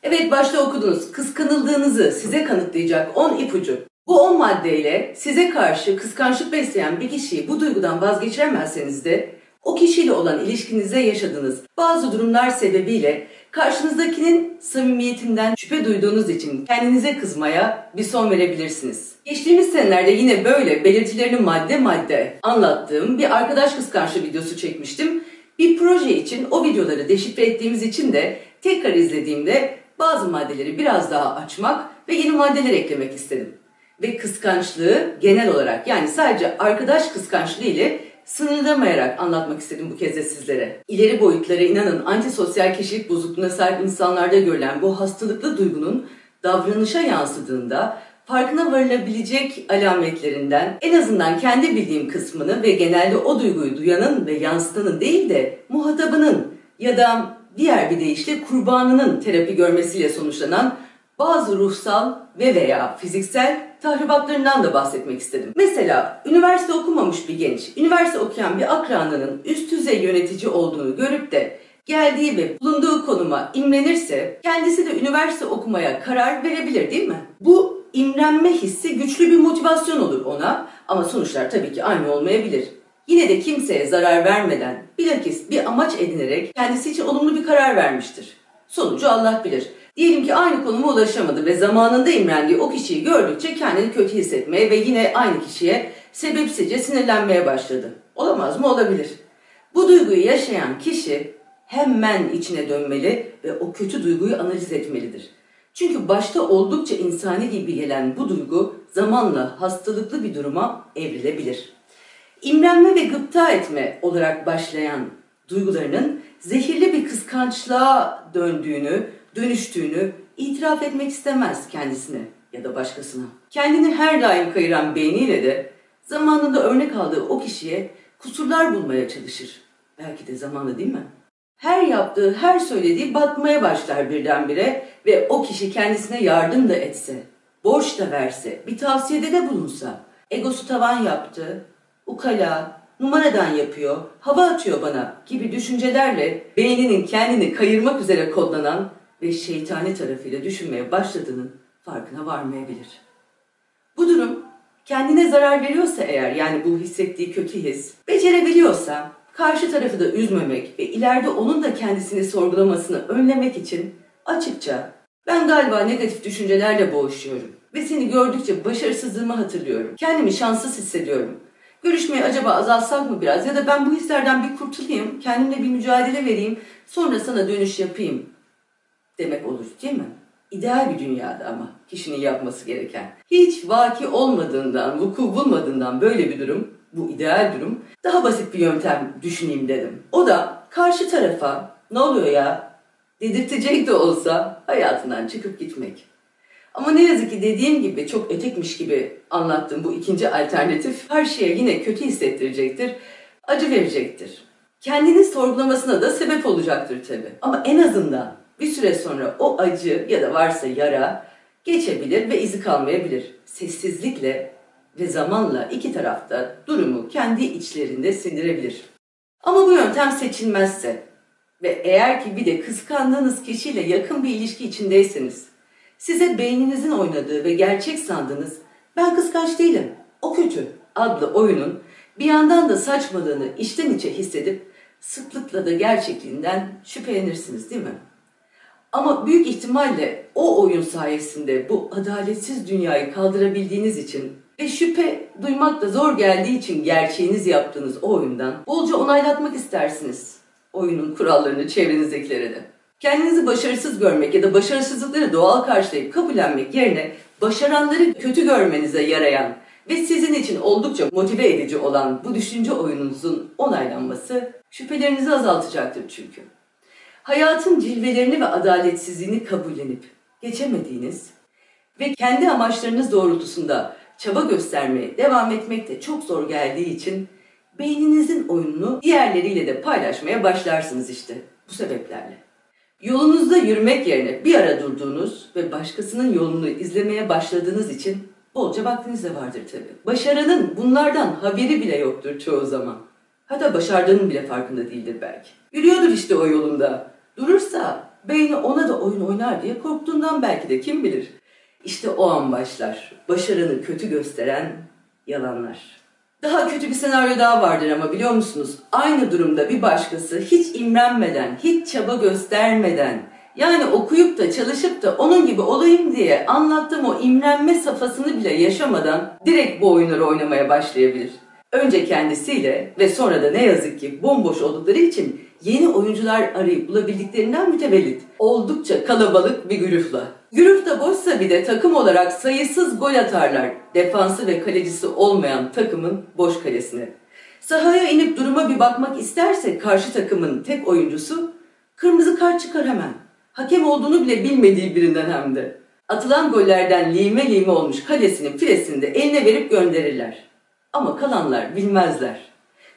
Evet, başta okudunuz. Kıskanıldığınızı size kanıtlayacak 10 ipucu. Bu 10 maddeyle size karşı kıskançlık besleyen bir kişiyi bu duygudan vazgeçiremezseniz de o kişiyle olan ilişkinizde yaşadığınız bazı durumlar sebebiyle karşınızdakinin samimiyetinden şüphe duyduğunuz için kendinize kızmaya bir son verebilirsiniz. Geçtiğimiz senelerde yine böyle belirtilerini madde madde anlattığım bir arkadaş kıskançlığı videosu çekmiştim. Bir proje için o videoları deşifre ettiğimiz için de tekrar izlediğimde bazı maddeleri biraz daha açmak ve yeni maddeler eklemek istedim. Ve kıskançlığı genel olarak, yani sadece arkadaş kıskançlığı ile sınırlamayarak anlatmak istedim bu kez de sizlere. İleri boyutlara inanın antisosyal kişilik bozukluğuna sahip insanlarda görülen bu hastalıklı duygunun davranışa yansıdığında farkına varılabilecek alametlerinden en azından kendi bildiğim kısmını ve genelde o duyguyu duyanın ve yansıtanın değil de muhatabının ya da diğer bir deyişle kurbanının terapi görmesiyle sonuçlanan bazı ruhsal ve veya fiziksel tahribatlarından da bahsetmek istedim. Mesela üniversite okumamış bir genç, üniversite okuyan bir akranının üst düzey yönetici olduğunu görüp de geldiği ve bulunduğu konuma imrenirse kendisi de üniversite okumaya karar verebilir, değil mi? Bu imrenme hissi güçlü bir motivasyon olur ona ama sonuçlar tabii ki aynı olmayabilir. Yine de kimseye zarar vermeden bilakis bir amaç edinerek kendisi için olumlu bir karar vermiştir. Sonucu Allah bilir. Diyelim ki aynı konuma ulaşamadı ve zamanında imrendiği o kişiyi gördükçe kendini kötü hissetmeye ve yine aynı kişiye sebepsizce sinirlenmeye başladı. Olamaz mı? Olabilir. Bu duyguyu yaşayan kişi hemen içine dönmeli ve o kötü duyguyu analiz etmelidir. Çünkü başta oldukça insani gibi gelen bu duygu zamanla hastalıklı bir duruma evrilebilir. İmrenme ve gıpta etme olarak başlayan duygularının zehirli bir kıskançlığa dönüştüğünü itiraf etmek istemez kendisine ya da başkasına. Kendini her daim kayıran beyniyle de zamanında örnek aldığı o kişiye kusurlar bulmaya çalışır. Belki de zamanı, değil mi? Her yaptığı, her söylediği batmaya başlar birdenbire ve o kişi kendisine yardım da etse, borç da verse, bir tavsiyede de bulunsa, egosu tavan yaptı, ukala, numaradan yapıyor, hava atıyor bana gibi düşüncelerle beyninin kendini kayırmak üzere kodlanan ve şeytani tarafıyla düşünmeye başladığının farkına varmayabilir. Bu durum kendine zarar veriyorsa eğer, yani bu hissettiği kötü his, becerebiliyorsa karşı tarafı da üzmemek ve ileride onun da kendisini sorgulamasını önlemek için açıkça ben galiba negatif düşüncelerle boğuşuyorum ve seni gördükçe başarısızlığımı hatırlıyorum, kendimi şanssız hissediyorum. Görüşmeyi acaba azaltsak mı biraz ya da ben bu hislerden bir kurtulayım, kendimle bir mücadele vereyim, sonra sana dönüş yapayım demek olur, değil mi? İdeal bir dünyada ama kişinin yapması gereken. Hiç vaki olmadığından, vuku bulmadığından böyle bir durum, bu ideal durum, daha basit bir yöntem düşüneyim dedim. O da karşı tarafa ne oluyor ya dedirtecek de olsa hayatından çıkıp gitmek. Ama ne yazık ki dediğim gibi çok ötekmiş gibi anlattığım bu ikinci alternatif her şeye yine kötü hissettirecektir, acı verecektir. Kendini sorgulamasına da sebep olacaktır tabii. Ama en azından bir süre sonra o acı ya da varsa yara geçebilir ve izi kalmayabilir. Sessizlikle ve zamanla iki tarafta durumu kendi içlerinde sindirebilir. Ama bu yöntem seçilmezse ve eğer ki bir de kıskandığınız kişiyle yakın bir ilişki içindeyseniz, size beyninizin oynadığı ve gerçek sandığınız "ben kıskanç değilim, o kötü" adlı oyunun bir yandan da saçmalığını içten içe hissedip sıklıkla da gerçekliğinden şüphelenirsiniz, değil mi? Ama büyük ihtimalle o oyun sayesinde bu adaletsiz dünyayı kaldırabildiğiniz için ve şüphe duymak da zor geldiği için gerçeğiniz yaptığınız o oyundan bolca onaylatmak istersiniz oyunun kurallarını çevrenizdekilere de. Kendinizi başarısız görmek ya da başarısızlıkları doğal karşılayıp kabullenmek yerine başaranları kötü görmenize yarayan ve sizin için oldukça motive edici olan bu düşünce oyununuzun onaylanması şüphelerinizi azaltacaktır çünkü. Hayatın cilvelerini ve adaletsizliğini kabullenip geçemediğiniz ve kendi amaçlarınız doğrultusunda çaba göstermeye devam etmek de çok zor geldiği için beyninizin oyununu diğerleriyle de paylaşmaya başlarsınız işte bu sebeplerle. Yolunuzda yürümek yerine bir ara durduğunuz ve başkasının yolunu izlemeye başladığınız için bolca vaktiniz de vardır tabii. Başaranın bunlardan haberi bile yoktur çoğu zaman. Hatta başardığının bile farkında değildir belki. Yürüyordur işte o yolunda. Durursa Beyni ona da oyun oynar diye korktuğundan belki de, kim bilir. İşte o an başlar başarını kötü gösteren yalanlar. Daha kötü bir senaryo daha vardır ama biliyor musunuz? Aynı durumda bir başkası hiç imrenmeden, hiç çaba göstermeden, yani okuyup da çalışıp da onun gibi olayım diye anlattığım o imrenme safhasını bile yaşamadan direkt bu oyunları oynamaya başlayabilir. Önce kendisiyle ve sonra da ne yazık ki bomboş oldukları için yeni oyuncular arayıp bulabildiklerinden mütevellit oldukça kalabalık bir güruhla. Güruh da boşsa bir de takım olarak sayısız gol atarlar defansı ve kalecisi olmayan takımın boş kalesine. Sahaya inip duruma bir bakmak isterse karşı takımın tek oyuncusu kırmızı kart çıkar hemen. Hakem olduğunu bile bilmediği birinden hem de. Atılan gollerden lime lime olmuş kalesinin filesini de eline verip gönderirler. Ama kalanlar bilmezler.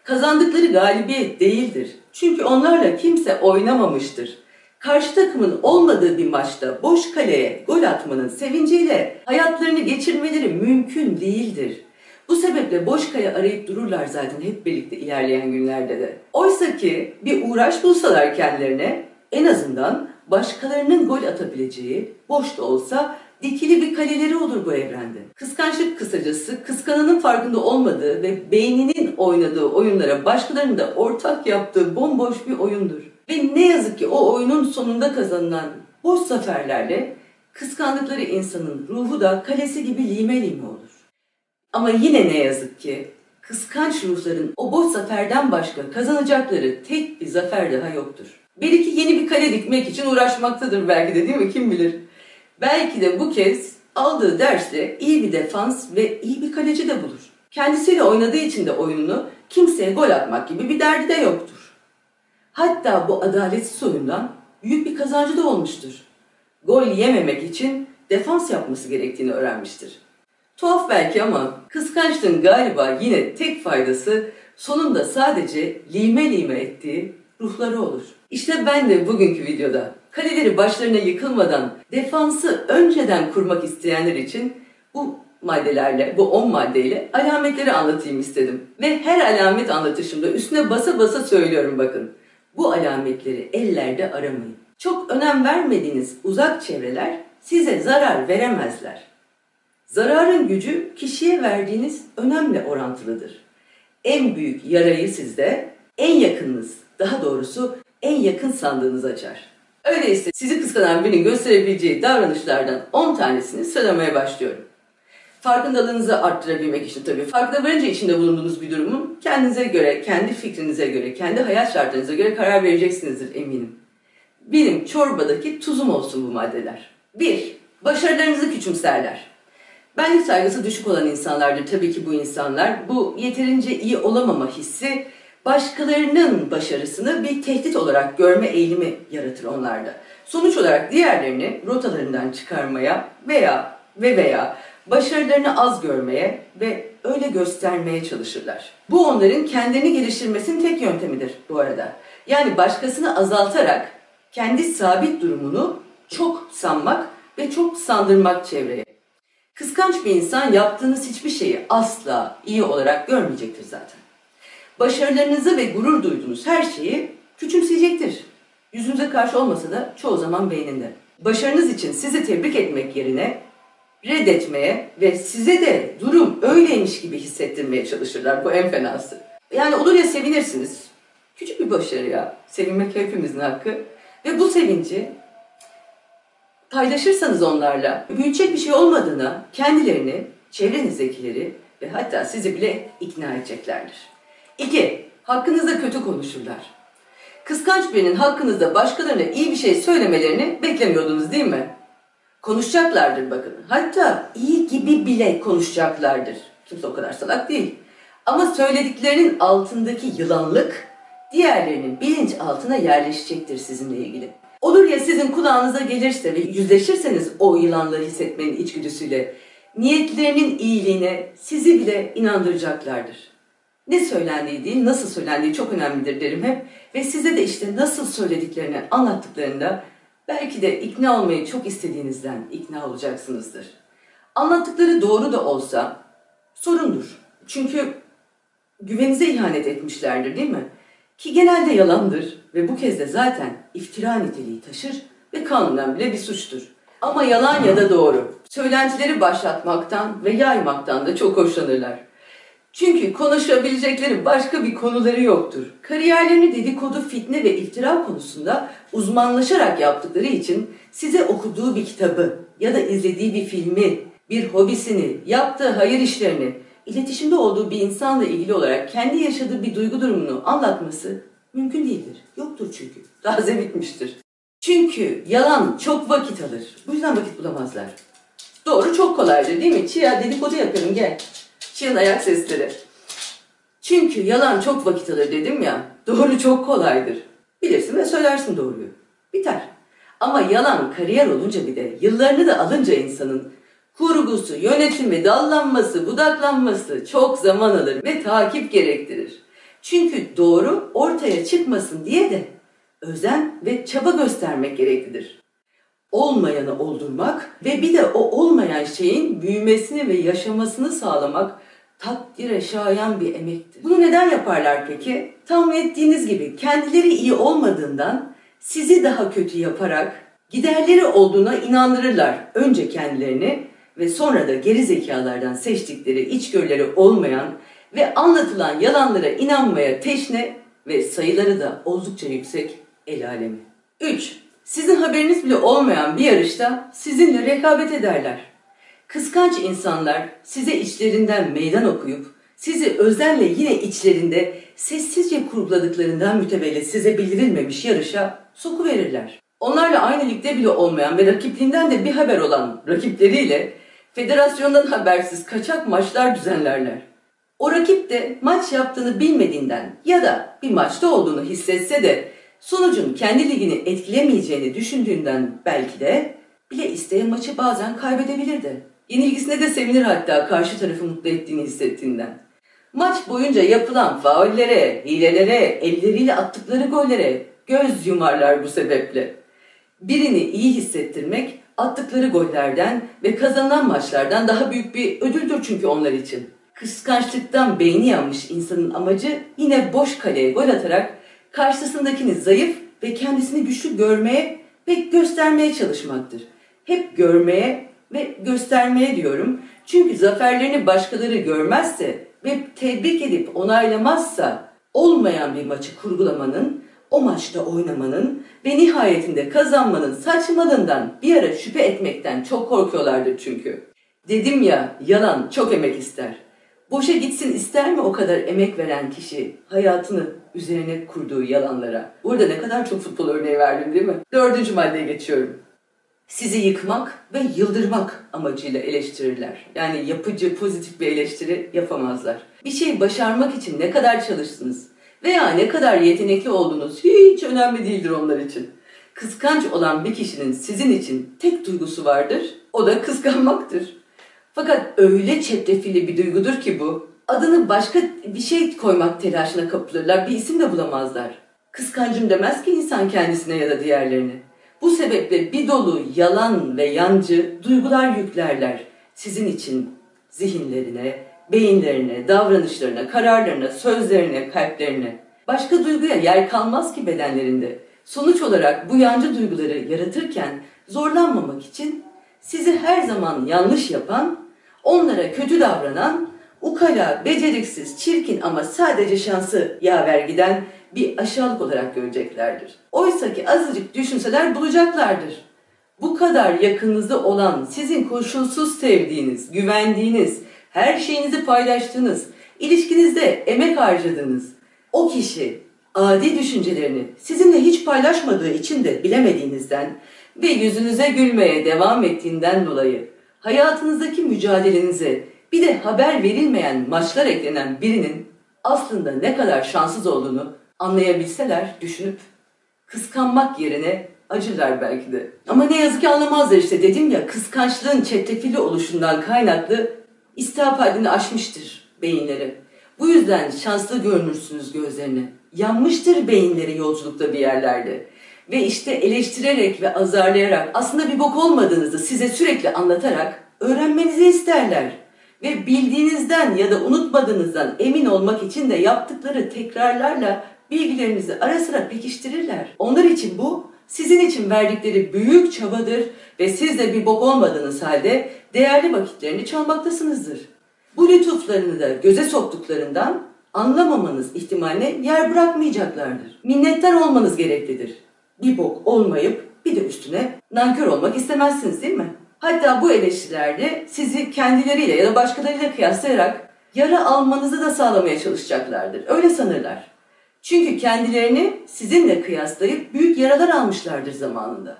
Kazandıkları galibiyet değildir. Çünkü onlarla kimse oynamamıştır. Karşı takımın olmadığı bir maçta boş kaleye gol atmanın sevinciyle hayatlarını geçirmeleri mümkün değildir. Bu sebeple boş kale arayıp dururlar zaten hep birlikte ilerleyen günlerde de. Oysa ki bir uğraş bulsalar kendilerine en azından başkalarının gol atabileceği, boş da olsa dikili bir kaleleri olur bu evrende. Kıskançlık kısacası kıskananın farkında olmadığı ve beyninin oynadığı oyunlara başkalarının da ortak yaptığı bomboş bir oyundur. Ve ne yazık ki o oyunun sonunda kazanılan boş zaferlerle kıskandıkları insanın ruhu da kalesi gibi lime lime olur. Ama yine ne yazık ki kıskanç ruhların o boş zaferden başka kazanacakları tek bir zafer daha yoktur. Belki yeni bir kale dikmek için uğraşmaktadır belki de, değil mi? Kim bilir? Belki de bu kez aldığı dersle iyi bir defans ve iyi bir kaleci de bulur. Kendisiyle oynadığı için de oyununu kimseye gol atmak gibi bir derdi de yoktur. Hatta bu adaletsiz oyundan büyük bir kazancı da olmuştur. Gol yememek için defans yapması gerektiğini öğrenmiştir. Tuhaf belki ama kıskançlığın galiba yine tek faydası sonunda sadece lime lime ettiği ruhları olur. İşte ben de bugünkü videoda kaleleri başlarına yıkılmadan defansı önceden kurmak isteyenler için bu maddelerle, bu 10 maddeyle alametleri anlatayım istedim. Ve her alamet anlatışımda üstüne basa basa söylüyorum bakın. Bu alametleri ellerde aramayın. Çok önem vermediğiniz uzak çevreler size zarar veremezler. Zararın gücü kişiye verdiğiniz önemle orantılıdır. En büyük yarayı sizde, en yakınınız, daha doğrusu en yakın sandığınız açar. Öyleyse sizi kıskanan birinin gösterebileceği davranışlardan 10 tanesini sıralamaya başlıyorum. Farkındalığınızı arttırabilmek için tabii. Farkına varınca içinde bulunduğunuz bir durumun kendinize göre, kendi fikrinize göre, kendi hayat şartlarınıza göre karar vereceksinizdir eminim. Benim çorbadaki tuzum olsun bu maddeler. 1. Başarılarınızı küçümserler. Benlik saygısı düşük olan insanlardır tabii ki bu insanlar. Bu yeterince iyi olamama hissi başkalarının başarısını bir tehdit olarak görme eğilimi yaratır onlarda. Sonuç olarak diğerlerini rotalarından çıkarmaya veya başarılarını az görmeye ve öyle göstermeye çalışırlar. Bu onların kendini geliştirmesinin tek yöntemidir bu arada. Yani başkasını azaltarak kendi sabit durumunu çok sanmak ve çok sandırmak çevreye. Kıskanç bir insan yaptığınız hiçbir şeyi asla iyi olarak görmeyecektir zaten. Başarılarınızı ve gurur duyduğunuz her şeyi küçümseyecektir. Yüzünüze karşı olmasa da çoğu zaman beyninde. Başarınız için sizi tebrik etmek yerine reddetmeye ve size de durum öyleymiş gibi hissettirmeye çalışırlar. Bu en fenası. Yani olur ya sevinirsiniz. Küçük bir başarı ya. Sevinmek hepimizin hakkı. Ve bu sevinci paylaşırsanız onlarla büyüyecek bir şey olmadığına kendilerini, çevrenizdekileri ve hatta sizi bile ikna edeceklerdir. 2. Hakkınızda kötü konuşurlar. Kıskanç birinin hakkınızda başkalarına iyi bir şey söylemelerini beklemiyordunuz değil mi? Konuşacaklardır bakın. Hatta iyi gibi bile konuşacaklardır. Kimse o kadar salak değil. Ama söylediklerinin altındaki yılanlık diğerlerinin bilinç altına yerleşecektir sizinle ilgili. Olur ya sizin kulağınıza gelirse ve yüzleşirseniz o yılanları hissetmenin içgüdüsüyle niyetlerinin iyiliğine sizi bile inandıracaklardır. Ne söylendiği değil, nasıl söylendiği çok önemlidir derim hep. Ve size de işte nasıl söylediklerini anlattıklarında belki de ikna olmayı çok istediğinizden ikna olacaksınızdır. Anlattıkları doğru da olsa sorundur. Çünkü güvenize ihanet etmişlerdir değil mi? Ki genelde yalandır ve bu kez de zaten iftira niteliği taşır, ve kanunen bile bir suçtur. Ama yalan ya da doğru, söylentileri başlatmaktan ve yaymaktan da çok hoşlanırlar. Çünkü konuşabilecekleri başka bir konuları yoktur. Kariyerlerini dedikodu, fitne ve iftira konusunda uzmanlaşarak yaptıkları için size okuduğu bir kitabı ya da izlediği bir filmi, bir hobisini, yaptığı hayır işlerini, iletişimde olduğu bir insanla ilgili olarak kendi yaşadığı bir duygu durumunu anlatması mümkün değildir. Yoktur çünkü. Taze bitmiştir. Çünkü yalan çok vakit alır. Bu yüzden vakit bulamazlar. Doğru çok kolaydır değil mi? Çiğ dedikodu yapıyorum gel. Çiğ'nin ayak sesleri. Çünkü yalan çok vakit alır dedim ya. Doğru çok kolaydır. Bilirsin ve söylersin doğruyu. Biter. Ama yalan kariyer olunca bir de yıllarını da alınca insanın kurgusu, yönetimi, dallanması, budaklanması çok zaman alır ve takip gerektirir. Çünkü doğru ortaya çıkmasın diye de özen ve çaba göstermek gereklidir. Olmayanı oldurmak ve bir de o olmayan şeyin büyümesini ve yaşamasını sağlamak takdire şayan bir emektir. Bunu neden yaparlar peki? Tahmin ettiğiniz gibi kendileri iyi olmadığından sizi daha kötü yaparak giderleri olduğuna inandırırlar önce kendilerini ve sonra da geri zekalardan seçtikleri içgörüleri olmayan ve anlatılan yalanlara inanmaya teşne ve sayıları da oldukça yüksek el alemi. 3. Sizin haberiniz bile olmayan bir yarışta sizinle rekabet ederler. Kıskanç insanlar size içlerinden meydan okuyup sizi özenle yine içlerinde sessizce kurguladıklarından mütevellit size bildirilmemiş yarışa sokuverirler. Onlarla aynı ligde bile olmayan ve rakipliğinden de bir haber olan rakipleriyle federasyondan habersiz kaçak maçlar düzenlerler. O rakip de maç yaptığını bilmediğinden ya da bir maçta olduğunu hissetse de sonucun kendi ligini etkilemeyeceğini düşündüğünden belki de bile isteye maçı bazen kaybedebilirdi. Yenilgisine de sevinir hatta karşı tarafı mutlu ettiğini hissettiğinden. Maç boyunca yapılan faullere, hilelere, elleriyle attıkları gollere göz yumarlar bu sebeple. Birini iyi hissettirmek attıkları gollerden ve kazanılan maçlardan daha büyük bir ödüldür çünkü onlar için. Kıskançlıktan beyni yanmış insanın amacı yine boş kaleye gol atarak karşısındakini zayıf ve kendisini güçlü görmeye ve göstermeye çalışmaktır. Hep görmeye ve göstermeye diyorum. Çünkü zaferlerini başkaları görmezse ve tebrik edip onaylamazsa olmayan bir maçı kurgulamanın, o maçta oynamanın ve nihayetinde kazanmanın saçmalığından bir ara şüphe etmekten çok korkuyorlardır çünkü. Dedim ya, yalan çok emek ister. Boşa gitsin ister mi o kadar emek veren kişi hayatını üzerine kurduğu yalanlara? Burada ne kadar çok futbol örneği verdim değil mi? 4. maddeye geçiyorum. Sizi yıkmak ve yıldırmak amacıyla eleştirirler. Yani yapıcı, pozitif bir eleştiri yapamazlar. Bir şeyi başarmak için ne kadar çalıştınız veya ne kadar yetenekli olduğunuz hiç önemli değildir onlar için. Kıskanç olan bir kişinin sizin için tek duygusu vardır, o da kıskanmaktır. Fakat öyle çetrefilli bir duygudur ki bu, adını başka bir şey koymak telaşına kapılırlar, bir isim de bulamazlar. Kıskancım demez ki insan kendisine ya da diğerlerine. Bu sebeple bir dolu yalan ve yancı duygular yüklerler sizin için zihinlerine, beyinlerine, davranışlarına, kararlarına, sözlerine, kalplerine. Başka duyguya yer kalmaz ki bedenlerinde. Sonuç olarak bu yancı duyguları yaratırken zorlanmamak için sizi her zaman yanlış yapan, onlara kötü davranan, ukala, beceriksiz, çirkin ama sadece şansı yaver giden bir aşağılık olarak göreceklerdir. Oysa ki azıcık düşünseler bulacaklardır. Bu kadar yakınınızda olan, sizin koşulsuz sevdiğiniz, güvendiğiniz, her şeyinizi paylaştığınız, ilişkinizde emek harcadığınız o kişi adi düşüncelerini sizinle hiç paylaşmadığı için de bilemediğinizden ve yüzünüze gülmeye devam ettiğinden dolayı hayatınızdaki mücadelenize bir de haber verilmeyen maçlar eklenen birinin aslında ne kadar şanssız olduğunu anlayabilseler düşünüp kıskanmak yerine acırlar belki de. Ama ne yazık ki anlamazlar işte, dedim ya, kıskançlığın çetrefilli oluşundan kaynaklı istihap haddini aşmıştır beyinleri. Bu yüzden şanslı görünürsünüz gözlerine. Yanmıştır beyinleri yolculukta bir yerlerde. Ve işte eleştirerek ve azarlayarak aslında bir bok olmadığınızı size sürekli anlatarak öğrenmenizi isterler. Ve bildiğinizden ya da unutmadığınızdan emin olmak için de yaptıkları tekrarlarla bilgilerinizi ara sıra pekiştirirler. Onlar için bu sizin için verdikleri büyük çabadır ve siz de bir bok olmadığınız halde değerli vakitlerini çalmaktasınızdır. Bu lütuflarını da göze soktuklarından anlamamanız ihtimaline yer bırakmayacaklardır. Minnettar olmanız gereklidir. Bir bok olmayıp bir de üstüne nankör olmak istemezsiniz değil mi? Hatta bu eleştirilerde sizi kendileriyle ya da başkalarıyla kıyaslayarak yara almanızı da sağlamaya çalışacaklardır. Öyle sanırlar. Çünkü kendilerini sizinle kıyaslayıp büyük yaralar almışlardır zamanında.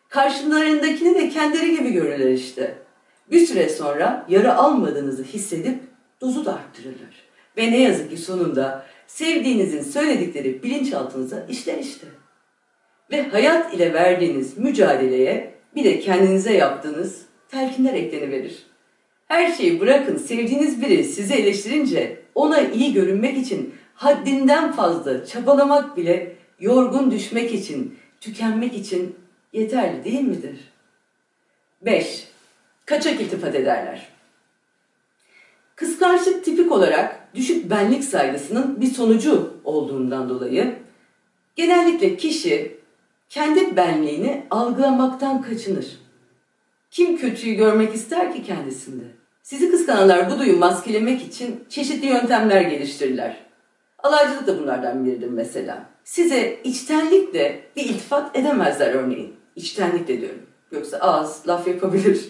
Karşılarındakini de kendileri gibi görürler işte. Bir süre sonra yara almadığınızı hissedip dozu da arttırırlar. Ve ne yazık ki sonunda sevdiğinizin söyledikleri bilinçaltınıza işler işte. Ve hayat ile verdiğiniz mücadeleye bir de kendinize yaptığınız telkinler ekleniverir. Her şeyi bırakın, sevdiğiniz biri sizi eleştirince ona iyi görünmek için haddinden fazla çabalamak bile yorgun düşmek için, tükenmek için yeterli değil midir? 5. Kaçak iltifat ederler. Kıskançlık tipik olarak düşük benlik saygısının bir sonucu olduğundan dolayı genellikle kişi kendi benliğini algılamaktan kaçınır. Kim kötüyü görmek ister ki kendisinde? Sizi kıskananlar bu duyu maskelemek için çeşitli yöntemler geliştirirler. Alaycılık da bunlardan biridir mesela. Size içtenlikle bir iltifat edemezler örneğin. İçtenlikle diyorum. Yoksa ağız laf yapabilir.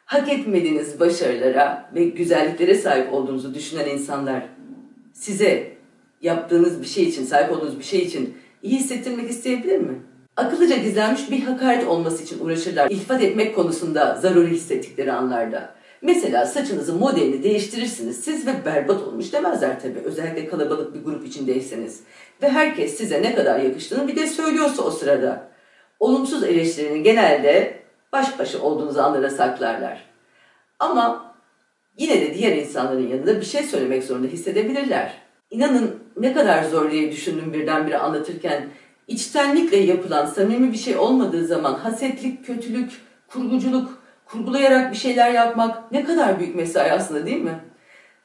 Hak etmediğiniz başarılara ve güzelliklere sahip olduğunuzu düşünen insanlar size yaptığınız bir şey için, sahip olduğunuz bir şey için iyi hissettirmek isteyebilir mi? Akıllıca gizlenmiş bir hakaret olması için uğraşırlar iltifat etmek konusunda zaruri hissettikleri anlarda. Mesela saçınızın modelini değiştirirsiniz siz ve berbat olmuş demezler tabii. Özellikle kalabalık bir grup içindeyseniz. Ve herkes size ne kadar yakıştığını bir de söylüyorsa o sırada. Olumsuz eleştirini genelde baş başa olduğunuz anlara saklarlar. Ama yine de diğer insanların yanında bir şey söylemek zorunda hissedebilirler. İnanın ne kadar zor diye düşündüm birdenbire anlatırken. İçtenlikle yapılan samimi bir şey olmadığı zaman hasetlik, kötülük, kurguculuk, kurgulayarak bir şeyler yapmak ne kadar büyük mesai aslında değil mi?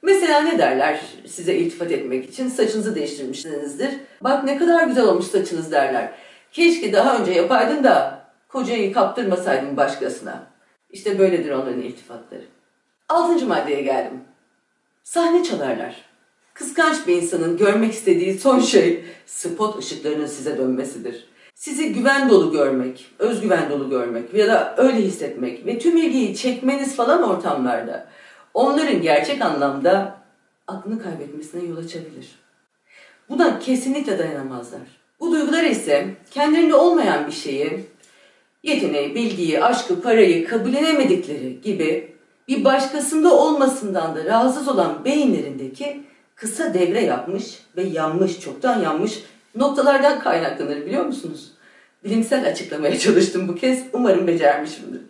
Mesela ne derler size iltifat etmek için? Saçınızı değiştirmişsinizdir. Bak ne kadar güzel olmuş saçınız derler. Keşke daha önce yapaydın da kocayı kaptırmasaydın başkasına. İşte böyledir onların iltifatları. 6. maddeye geldim. Sahne çalarlar. Kıskanç bir insanın görmek istediği son şey spot ışıklarının size dönmesidir. Sizi güven dolu görmek, özgüven dolu görmek ya da öyle hissetmek ve tüm ilgiyi çekmeniz falan ortamlarda onların gerçek anlamda aklını kaybetmesine yol açabilir. Buna kesinlikle dayanamazlar. Bu duygular ise kendilerinde olmayan bir şeyi, yeteneği, bilgiyi, aşkı, parayı kabullenemedikleri gibi bir başkasında olmasından da rahatsız olan beyinlerindeki kısa devre yapmış ve yanmış, çoktan yanmış noktalardan kaynaklanır biliyor musunuz? Bilimsel açıklamaya çalıştım bu kez, umarım becermişimdir.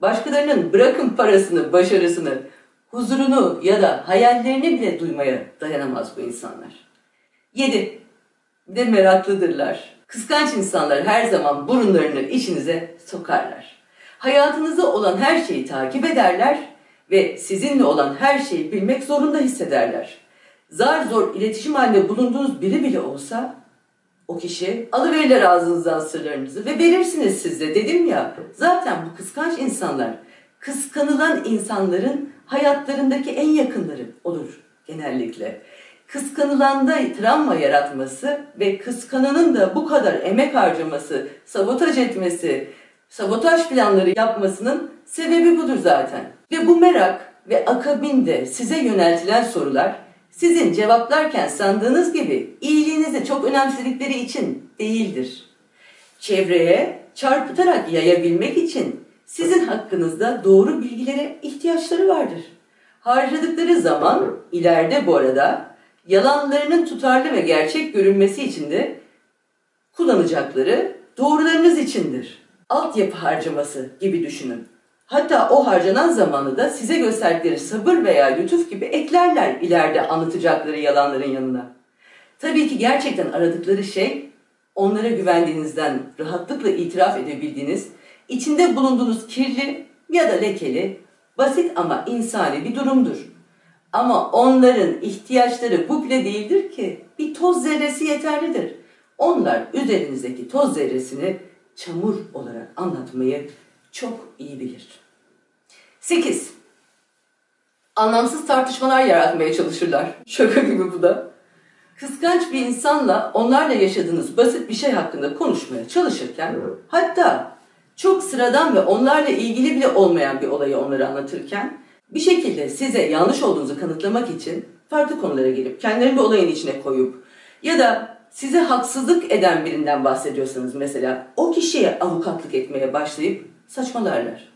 Başkalarının bırakın parasını, başarısını, huzurunu ya da hayallerini bile duymaya dayanamaz bu insanlar. 7. Bir de meraklıdırlar. Kıskanç insanlar her zaman burunlarını içinize sokarlar. Hayatınızda olan her şeyi takip ederler ve sizinle olan her şeyi bilmek zorunda hissederler. Zar zor iletişim halinde bulunduğunuz biri bile olsa o kişi alıverirler ağzınızdan sırlarınızı ve verirsiniz siz de. Dedim ya, zaten bu kıskanç insanlar kıskanılan insanların hayatlarındaki en yakınları olur genellikle. Kıskanılanda travma yaratması ve kıskananın da bu kadar emek harcaması, sabotaj etmesi, sabotaj planları yapmasının sebebi budur zaten. Ve bu merak ve akabinde size yöneltilen sorular sizin cevaplarken sandığınız gibi iyiliğinizi çok önemsedikleri için değildir. Çevreye çarpıtarak yayabilmek için sizin hakkınızda doğru bilgilere ihtiyaçları vardır. Harcadıkları zaman ileride bu arada yalanlarının tutarlı ve gerçek görünmesi için de kullanacakları doğrularınız içindir. Altyapı harcaması gibi düşünün. Hatta o harcanan zamanı da size gösterdikleri sabır veya lütuf gibi eklerler ileride anlatacakları yalanların yanına. Tabii ki gerçekten aradıkları şey onlara güvendiğinizden rahatlıkla itiraf edebildiğiniz, içinde bulunduğunuz kirli ya da lekeli, basit ama insani bir durumdur. Ama onların ihtiyaçları bu bile değildir ki, bir toz zerresi yeterlidir. Onlar üzerinizdeki toz zerresini çamur olarak anlatmayı çok iyi bilir. 8. Anlamsız tartışmalar yaratmaya çalışırlar. Şaka gibi bu da. Kıskanç bir insanla onlarla yaşadığınız basit bir şey hakkında konuşmaya çalışırken, hatta çok sıradan ve onlarla ilgili bile olmayan bir olayı onlara anlatırken, bir şekilde size yanlış olduğunuzu kanıtlamak için farklı konulara gelip kendilerini bir olayın içine koyup ya da size haksızlık eden birinden bahsediyorsanız mesela o kişiye avukatlık etmeye başlayıp saçmalarlar.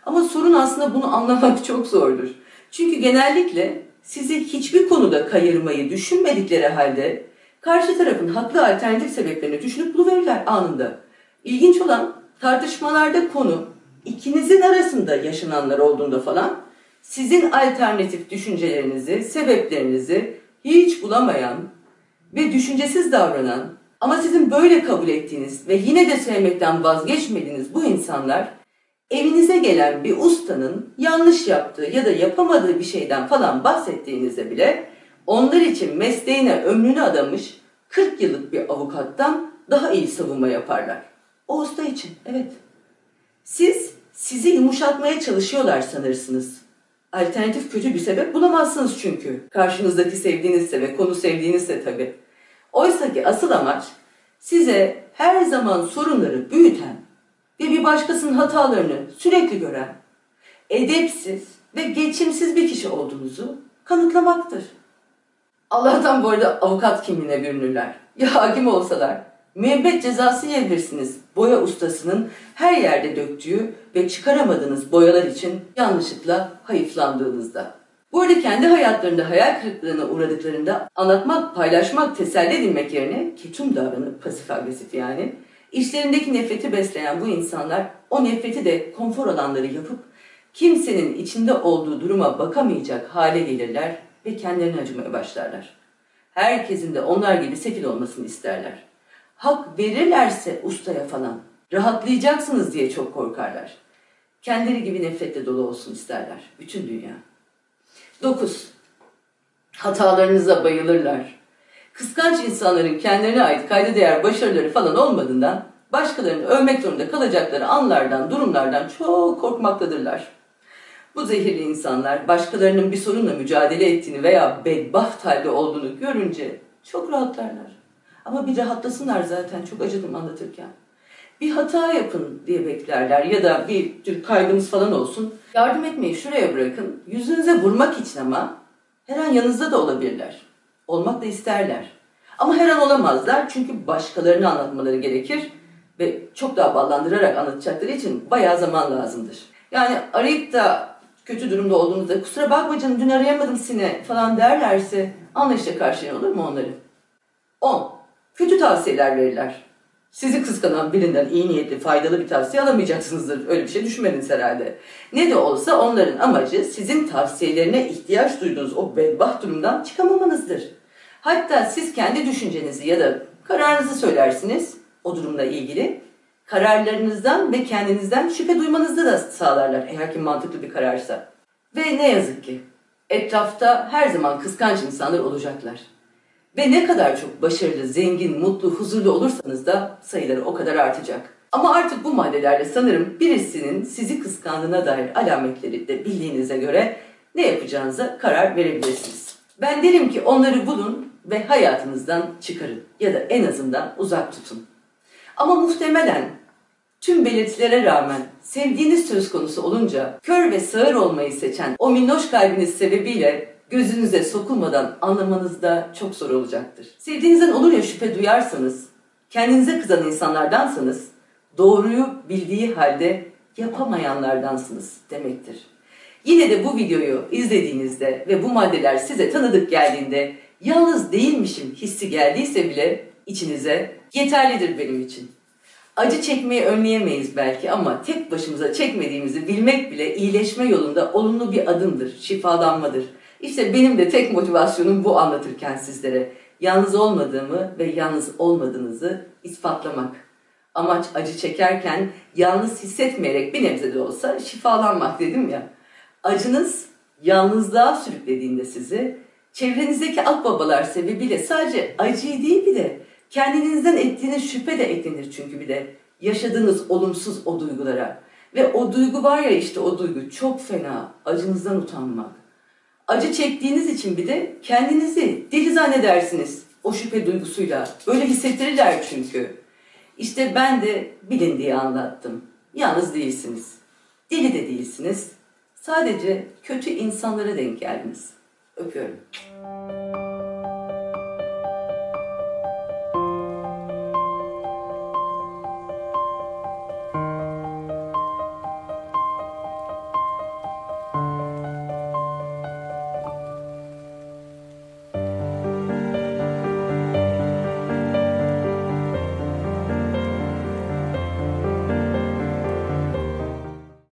Ama sorun aslında bunu anlamak çok zordur. Çünkü genellikle sizi hiçbir konuda kayırmayı düşünmedikleri halde karşı tarafın haklı alternatif sebeplerini düşünüp buluverirler anında. İlginç olan tartışmalarda konu ikinizin arasında yaşananlar olduğunda falan sizin alternatif düşüncelerinizi, sebeplerinizi hiç bulamayan ve düşüncesiz davranan ama sizin böyle kabul ettiğiniz ve yine de sevmekten vazgeçmediğiniz bu insanlar evinize gelen bir ustanın yanlış yaptığı ya da yapamadığı bir şeyden falan bahsettiğinizde bile onlar için mesleğine ömrünü adamış 40 yıllık bir avukattan daha iyi savunma yaparlar. O usta için, evet. Sizi yumuşatmaya çalışıyorlar sanırsınız. Alternatif kötü bir sebep bulamazsınız çünkü. Karşınızdaki sevdiğinizse ve konu sevdiğinizse tabii. Oysa ki asıl amaç size her zaman sorunları büyüten ve bir başkasının hatalarını sürekli gören, edepsiz ve geçimsiz bir kişi olduğunuzu kanıtlamaktır. Allah'tan bu arada avukat kimliğine bürünürler. Ya hakim olsalar müebbet cezası yiyebilirsiniz. Boya ustasının her yerde döktüğü ve çıkaramadığınız boyalar için yanlışlıkla hayıflandığınızda. Bu arada kendi hayatlarında hayal kırıklığına uğradıklarında anlatmak, paylaşmak, teselli edilmek yerine ketum davranıp pasif agresif yani İçlerindeki nefreti besleyen bu insanlar o nefreti de konfor alanları yapıp kimsenin içinde olduğu duruma bakamayacak hale gelirler ve kendilerine acımaya başlarlar. Herkesin de onlar gibi sefil olmasını isterler. Hak verirlerse ustaya falan rahatlayacaksınız diye çok korkarlar. Kendileri gibi nefretle dolu olsun isterler bütün dünya. 9. Hatalarınıza bayılırlar. Kıskanç insanların kendilerine ait kayda değer başarıları falan olmadığından başkalarını övmek zorunda kalacakları anlardan, durumlardan çok korkmaktadırlar. Bu zehirli insanlar başkalarının bir sorunla mücadele ettiğini veya bedbaht halde olduğunu görünce çok rahatlarlar. Ama bir rahatlasınlar zaten, çok acıdım anlatırken. Bir hata yapın diye beklerler ya da bir tür kaybınız falan olsun. Yardım etmeyi şuraya bırakın, yüzünüze vurmak için ama her an yanınızda da olabilirler. Olmak da isterler. Ama her an olamazlar çünkü başkalarını anlatmaları gerekir ve çok daha ballandırarak anlatacakları için bayağı zaman lazımdır. Yani arayıp da kötü durumda olduğunuzda kusura bakma canım dün arayamadım seni falan derlerse anlayışla karşılayan olur mu onları? 10. Kötü tavsiyeler verirler. Sizi kıskanan birinden iyi niyetli, faydalı bir tavsiye alamayacaksınızdır. Öyle bir şey düşünmediniz herhalde. Ne de olsa onların amacı sizin tavsiyelerine ihtiyaç duyduğunuz o bedbaht durumdan çıkamamanızdır. Hatta siz kendi düşüncenizi ya da kararınızı söylersiniz o durumla ilgili. Kararlarınızdan ve kendinizden şüphe duymanızda da sağlarlar eğer ki mantıklı bir kararsa. Ve ne yazık ki etrafta her zaman kıskanç insanlar olacaklar. Ve ne kadar çok başarılı, zengin, mutlu, huzurlu olursanız da sayıları o kadar artacak. Ama artık bu maddelerle sanırım birisinin sizi kıskandığına dair alametleri de bildiğinize göre ne yapacağınıza karar verebilirsiniz. Ben derim ki onları bulun ve hayatınızdan çıkarın ya da en azından uzak tutun. Ama muhtemelen tüm belirtilere rağmen sevdiğiniz söz konusu olunca kör ve sağır olmayı seçen o minnoş kalbiniz sebebiyle gözünüze sokulmadan anlamanız da çok zor olacaktır. Sevdiğinizden olur ya şüphe duyarsanız, kendinize kızan insanlardansanız, doğruyu bildiği halde yapamayanlardansınız demektir. Yine de bu videoyu izlediğinizde ve bu maddeler size tanıdık geldiğinde yalnız değilmişim hissi geldiyse bile içinize yeterlidir benim için. Acı çekmeyi önleyemeyiz belki ama tek başımıza çekmediğimizi bilmek bile iyileşme yolunda olumlu bir adımdır, şifalanmadır. İşte benim de tek motivasyonum bu anlatırken sizlere. Yalnız olmadığımı ve yalnız olmadığınızı ispatlamak. Amaç acı çekerken yalnız hissetmeyerek bir nebze de olsa şifalanmak dedim ya. Acınız yalnızlığa sürüklediğinde sizi, çevrenizdeki akbabalar sebebiyle sadece acıyı değil bir de kendinizden ettiğiniz şüphe de eklenir çünkü bir de. Yaşadığınız olumsuz o duygulara. Ve o duygu var ya, işte o duygu çok fena. Acınızdan utanmak. Acı çektiğiniz için bir de kendinizi deli zannedersiniz o şüphe duygusuyla. Öyle hissettirirler çünkü. İşte ben de bilin diye anlattım. Yalnız değilsiniz. Deli de değilsiniz. Sadece kötü insanlara denk geldiniz. Öpüyorum.